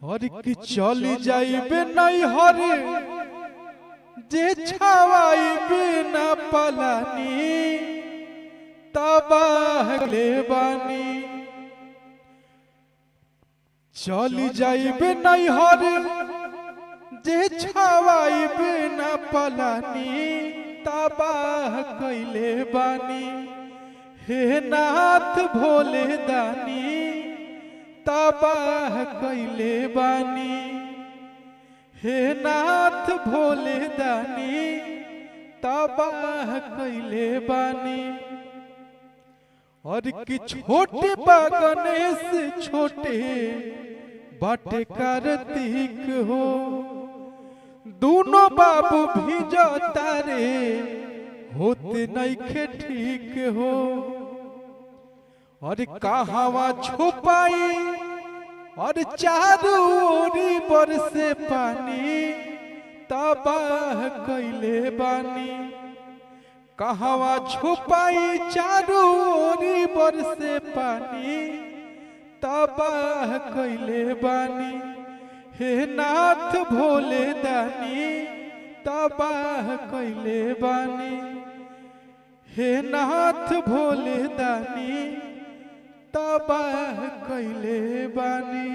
हर की चली जाइबे नहीं हरे जे छावाइबे न पलानी तबाह ले बानी। चली जाइबे नहीं हरे जे छावाइबे न पलानी तबाह कैले बानी। हे नाथ भोले दानी तबाह कैले बानी। हे नाथ भोले दानी तबाह कैले बानी। और कि छोटे गणेश छोटे बाटे कार्तिक हो दोनों बाबू भी जो तारे होते नहीं ठीक हो। और कहावा छुपाई और चारों ओरी बरसे पानी तबाह कैले बानी। कहावा छुपाई चारों ओरी बरसे पानी तबाह कैले बानी। हे नाथ भोले दानी तबाह कैले बानी। हे नाथ भोले दानी तबाह कैले बानी।